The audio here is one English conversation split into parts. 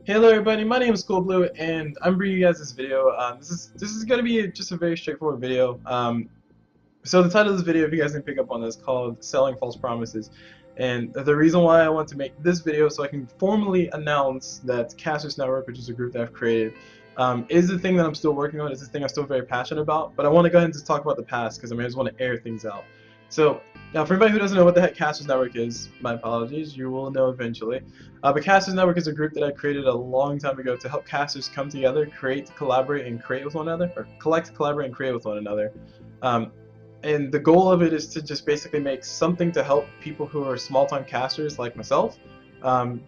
Hello everybody, my name is Coolblue and I'm bringing you guys this video. This is going to be just a very straightforward video. So the title of this video, if you guys can pick up on this, is called Selling False Promises. And the reason why I want to make this video so I can formally announce that Casters Network, which is a group that I've created, is the thing that I'm still working on, is the thing I'm still very passionate about. But I want to go ahead and just talk about the past because I just want to air things out. So now, for anybody who doesn't know what the heck Casters Network is, my apologies, you will know eventually. But Casters Network is a group that I created a long time ago to help casters come together, create, collaborate, and create with one another, or collect, collaborate, and create with one another. Um, and the goal of it is to just basically make something to help people who are small-time casters like myself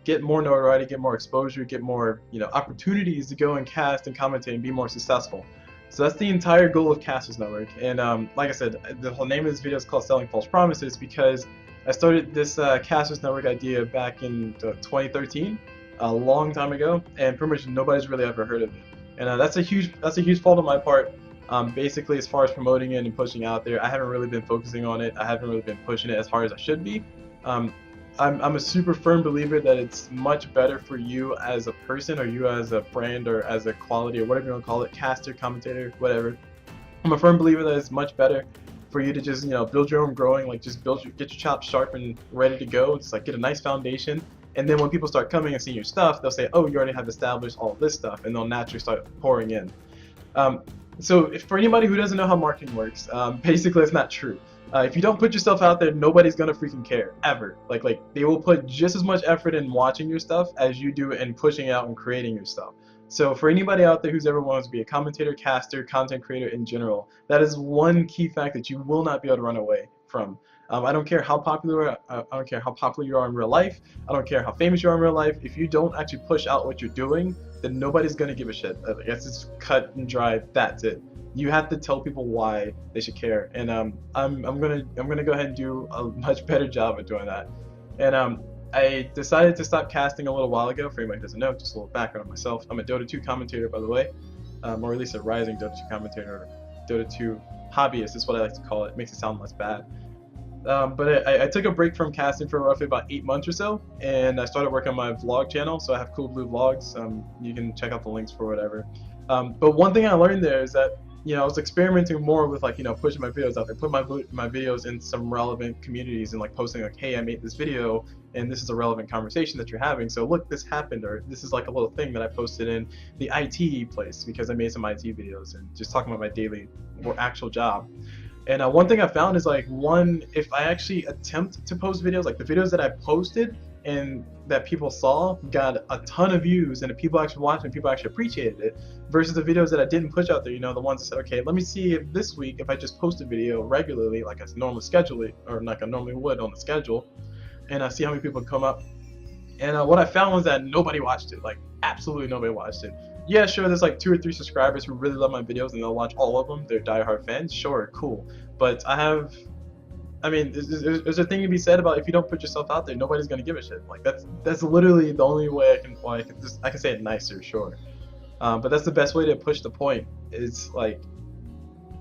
get more notoriety, get more exposure, get more opportunities to go and cast and commentate and be more successful. So that's the entire goal of Casters Network. And like I said, the whole name of this video is called Selling False Promises because I started this Casters Network idea back in 2013, a long time ago, and pretty much nobody's really ever heard of it. And that's a huge fault on my part. Basically, as far as promoting it and pushing out there, I haven't really been focusing on it. I haven't really been pushing it as hard as I should be. Um, I'm a super firm believer that it's much better for you as a person or you as a brand or as a quality or whatever you want to call it, caster, commentator, whatever. I'm a firm believer that it's much better for you to just build your own growing, like just get your chops sharp and ready to go. It's like get a nice foundation, and then when people start coming and seeing your stuff, they'll say, oh, you already have established all of this stuff, and they'll naturally start pouring in. Um, so if, for anybody who doesn't know how marketing works, basically it's not true. If you don't put yourself out there, nobody's gonna freaking care ever. Like they will put just as much effort in watching your stuff as you do in pushing out and creating your stuff. So for anybody out there who's ever wanted to be a commentator, caster, content creator in general, that is one key fact that you will not be able to run away from. I don't care how popular I don't care how popular you are in real life. I don't care how famous you are in real life. If you don't actually push out what you're doing, then nobody's gonna give a shit. It's just cut and dry. That's it. You have to tell people why they should care, and I'm gonna go ahead and do a much better job at doing that. And I decided to stop casting a little while ago. For anybody who doesn't know, just a little background on myself. I'm a Dota 2 commentator, by the way, or at least a rising Dota 2 commentator, or Dota 2 hobbyist is what I like to call it. It makes it sound less bad. But I took a break from casting for roughly about 8 months or so, and I started working on my vlog channel. So I have Coolblue Vlogs. You can check out the links for whatever. But one thing I learned there is that I was experimenting more with like pushing my videos out there, put my videos in some relevant communities, and like posting like, hey, I made this video, and this is a relevant conversation that you're having. So look, this happened, or this is like a little thing that I posted in the IT place because I made some IT videos and just talking about my daily or actual job. And one thing I found is like if I actually attempt to post videos, like the videos that I posted and that people saw got a ton of views, and the people actually watched and people actually appreciated it, versus the videos that I didn't push out there, the ones that said, okay, let me see if this week, if I just post a video regularly, like I normally schedule it, or like I normally would on the schedule, and I see how many people come up. And what I found was that nobody watched it, like absolutely nobody watched it. Yeah, sure, there's like 2 or 3 subscribers who really love my videos and they'll watch all of them. They're diehard fans, sure, cool. But I mean, there's a thing to be said about if you don't put yourself out there, nobody's gonna give a shit. Like that's literally the only way I can say it nicer, sure. But that's the best way to push the point. Is like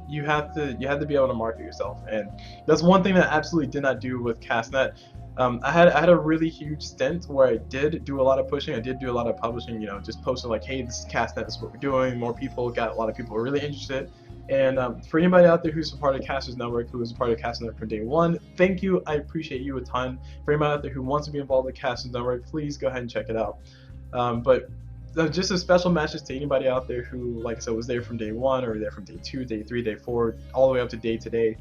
you have to be able to market yourself, and that's one thing that I absolutely did not do with Castnet. I had a really huge stint where I did do a lot of pushing. I did do a lot of publishing. Just posting like, hey, this is Castnet, this is what we're doing. More people got a lot of people were really interested. And for anybody out there who's a part of Casters Network, who was a part of Casters Network from day one, thank you. I appreciate you a ton. For anybody out there who wants to be involved with Casters Network, please go ahead and check it out. But just a special message to anybody out there who, like I said, was there from day one, or there from day 2, day 3, day 4, all the way up to day today,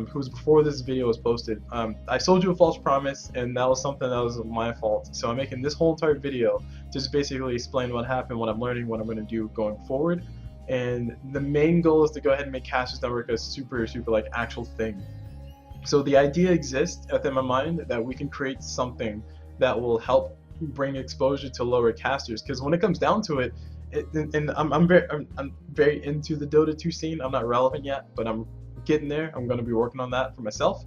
who's before this video was posted. I sold you a false promise, and that was something that was my fault. So I'm making this whole entire video to just basically explain what happened, what I'm learning, what I'm going to do going forward. And the main goal is to go ahead and make Casters Network a super like actual thing. So the idea exists within my mind that we can create something that will help bring exposure to lower casters, because when it comes down to it, and I'm very into the Dota 2 scene. I'm not relevant yet, but I'm getting there. I'm going to be working on that for myself.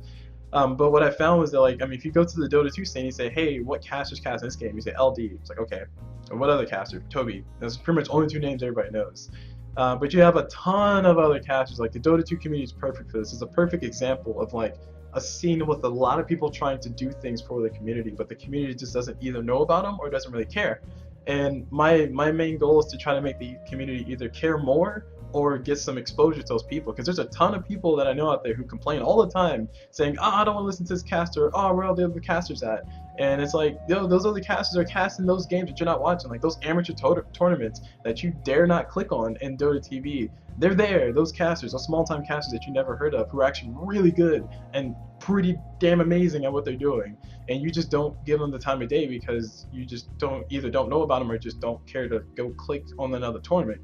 But what I found was that, like, I mean, if you go to the Dota 2 scene, you say, hey, what casters cast in this game? You say LD. It's like, okay. And what other caster? Toby. That's pretty much only 2 names everybody knows. But you have a ton of other casters. Like the Dota 2 community is perfect for this. It's a perfect example of like a scene with a lot of people trying to do things for the community, but the community just doesn't either know about them or doesn't really care. And my main goal is to try to make the community either care more or get some exposure to those people, because there's a ton of people that I know out there who complain all the time saying, oh, I don't want to listen to this caster, oh, where are all the other casters at? And it's like, yo, those other casters are casting those games that you're not watching, like those amateur tournaments that you dare not click on in Dota TV. They're there, those casters, those small-time casters that you never heard of, who are actually really good and pretty damn amazing at what they're doing. And you just don't give them the time of day because you just either don't know about them or just don't care to go click on another tournament.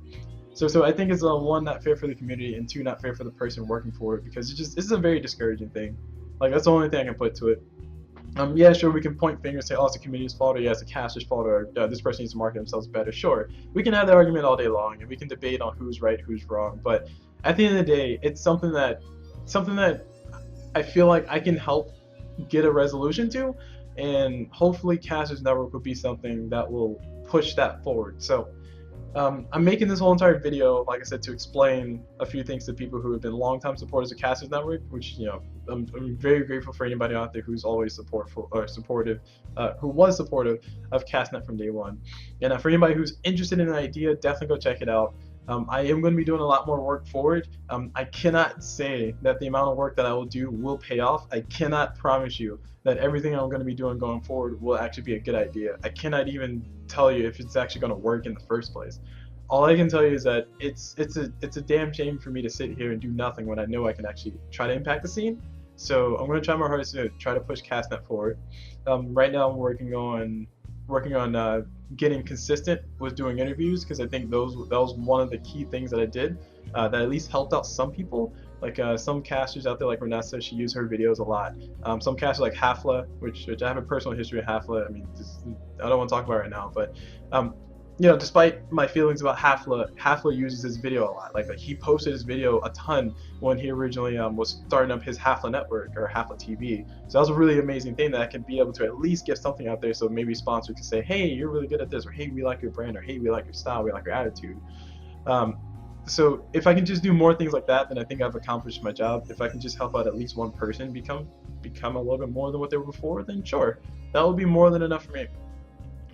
So I think it's one, not fair for the community, and two, not fair for the person working for it, because this is a very discouraging thing. Like, that's the only thing I can put to it. Yeah, sure, we can point fingers, say, oh, it's the community's fault, or yeah, it's the caster's fault, or this person needs to market themselves better. Sure, we can have that argument all day long, and we can debate on who's right, who's wrong. But at the end of the day, it's something that I feel like I can help get a resolution to, and hopefully Casters Network will be something that will push that forward. So I'm making this whole entire video, like I said, to explain a few things to people who have been longtime supporters of Casters Network, which, you know, I'm very grateful for anybody out there who's always supportive, who was supportive of Castnet from day one. And for anybody who's interested in an idea, definitely go check it out. I am going to be doing a lot more work forward. I cannot say that the amount of work that I will do will pay off. I cannot promise you that everything I'm going to be doing going forward will actually be a good idea. I cannot even tell you if it's actually going to work in the first place. All I can tell you is that it's a damn shame for me to sit here and do nothing when I know I can actually try to impact the scene. So I'm going to try my hardest to try to push Castnet forward. Right now I'm working on getting consistent with doing interviews, because I think that was one of the key things that I did that at least helped out some people. Like some casters out there, like Renessa, she used her videos a lot. Some casters like Hafla, which I have a personal history of Hafla. I mean, I don't want to talk about it right now, but you know, despite my feelings about Hafla uses his video a lot. Like he posted his video a ton when he originally was starting up his Hafla network, or Hafla TV. So that was a really amazing thing, that I could be able to at least get something out there, so maybe sponsors can say, hey, you're really good at this, or hey, we like your brand, or hey, we like your style, we like your attitude. So if I can just do more things like that, then I think I've accomplished my job. If I can just help out at least one person become a little bit more than what they were before, then sure, that would be more than enough for me.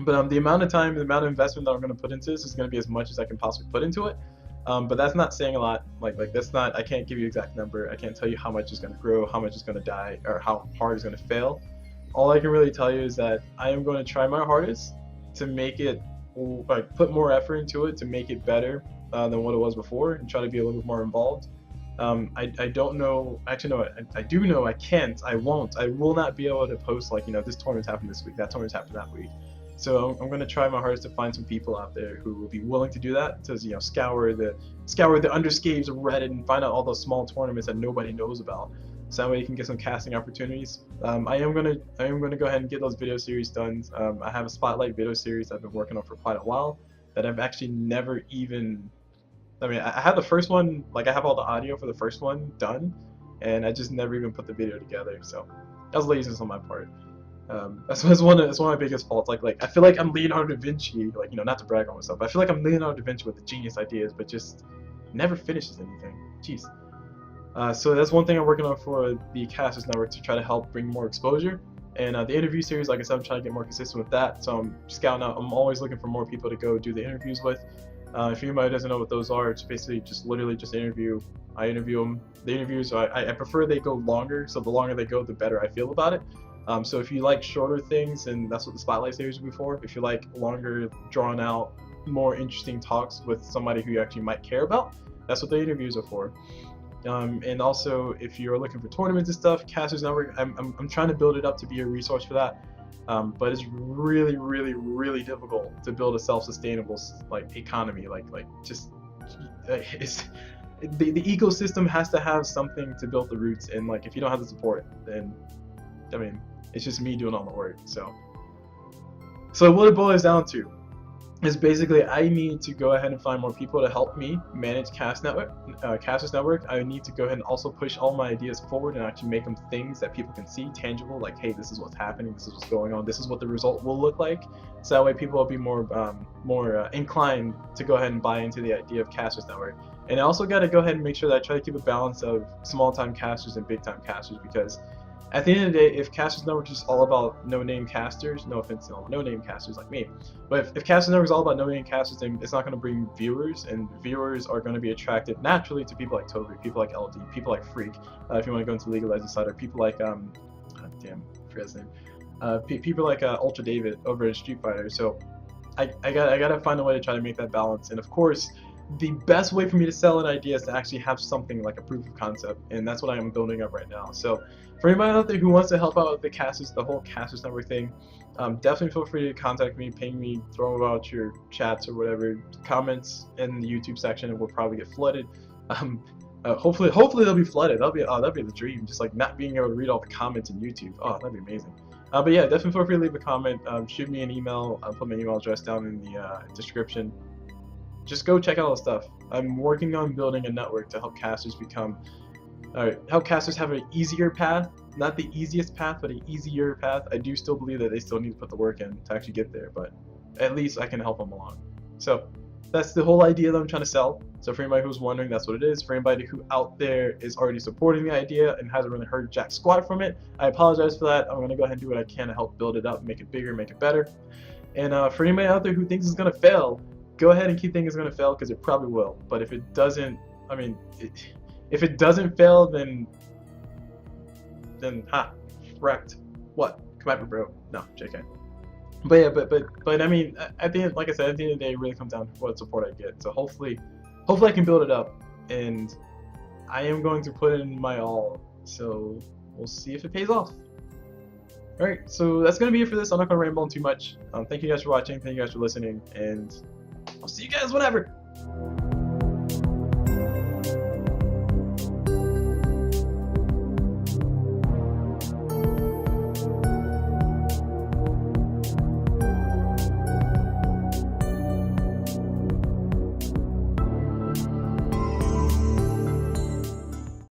But the amount of time, the amount of investment that I'm going to put into this is going to be as much as I can possibly put into it. But that's not saying a lot. Like that's not, I can't give you an exact number. I can't tell you how much is going to grow, how much is going to die, or how hard it's going to fail. All I can really tell you is that I am going to try my hardest to make it, like, put more effort into it to make it better than what it was before, and try to be a little bit more involved. I don't know, actually no, I do know I can't, I will not be able to post, like, you know, this tournament's happened this week, that tournament's happened that week. So I'm going to try my hardest to find some people out there who will be willing to do that, to, you know, scour the underscapes of Reddit and find out all those small tournaments that nobody knows about, so that way you can get some casting opportunities. I am going to go ahead and get those video series done. I have a Spotlight video series I've been working on for quite a while that I've actually never even, I mean, I have the first one, like I have all the audio for the first one done, and I just never even put the video together. So that was laziness on my part. That's one of my biggest faults. Like I feel like I'm Leonardo da Vinci, like, you know, not to brag on myself, but I feel like I'm Leonardo da Vinci with the genius ideas, but just never finishes anything. Jeez. So that's one thing I'm working on for the Casters Network, to try to help bring more exposure. And the interview series, like I said, I'm trying to get more consistent with that. So I'm scouting out. I'm always looking for more people to go do the interviews with. If anybody doesn't know what those are, it's basically literally just interview. I interview them. The interviews, so I prefer they go longer. So the longer they go, the better I feel about it. So if you like shorter things, and that's what the Spotlight series was before, if you like longer, drawn out, more interesting talks with somebody who you actually might care about, that's what the interviews are for. And also, if you're looking for tournaments and stuff, Casters Network, I'm trying to build it up to be a resource for that. But it's really, really, really difficult to build a self-sustainable, like, economy. It's the ecosystem has to have something to build the roots, and like, if you don't have the support, then I mean, it's just me doing all the work. So what it boils down to is basically I need to go ahead and find more people to help me manage Casters Network. I need to go ahead and also push all my ideas forward and actually make them things that people can see, tangible, like, hey, this is what's happening, this is what's going on, this is what the result will look like. So that way people will be more inclined to go ahead and buy into the idea of Casters Network. And I also got to go ahead and make sure that I try to keep a balance of small-time casters and big-time casters, because At the end of the day, if Casters Network is all about no-name casters, no offense to all no-name casters like me, but if Casters Network is all about no-name casters, then it's not going to bring viewers, and viewers are going to be attracted naturally to people like Toby, people like LD, people like Freak, if you want to go into League of Legends side, or people like damn, I forgot his name, people like Ultra David over in Street Fighter. So I gotta find a way to try to make that balance, and of course, the best way for me to sell an idea is to actually have something like a proof of concept, and that's what I am building up right now. So for anybody out there who wants to help out with the whole Casters Network thing, definitely feel free to contact me, ping me, throw out your chats or whatever, comments in the YouTube section, and we'll probably get flooded. Hopefully they'll be flooded. That'd be the dream. Just like not being able to read all the comments in YouTube. Oh, that'd be amazing. But yeah, definitely feel free to leave a comment. Shoot me an email. I'll put my email address down in the description. Just go check out all the stuff. I'm working on building a network to help casters help casters have an easier path. Not the easiest path, but an easier path. I do still believe that they still need to put the work in to actually get there, but at least I can help them along. So that's the whole idea that I'm trying to sell. So for anybody who's wondering, that's what it is. For anybody who out there is already supporting the idea and hasn't really heard jack squat from it, I apologize for that. I'm going to go ahead and do what I can to help build it up, make it bigger, make it better. And for anybody out there who thinks it's going to fail, go ahead and keep thinking it's going to fail, because it probably will. But if it doesn't, I mean, if it doesn't fail, then wrecked. What? Come at me, bro. No, JK. But yeah, but I mean, at the end, like I said, at the end of the day, it really comes down to what support I get. So hopefully I can build it up, and I am going to put in my all. So we'll see if it pays off. Alright, so that's going to be it for this. I'm not going to ramble on too much. Thank you guys for watching. Thank you guys for listening, and I'll see you guys whenever.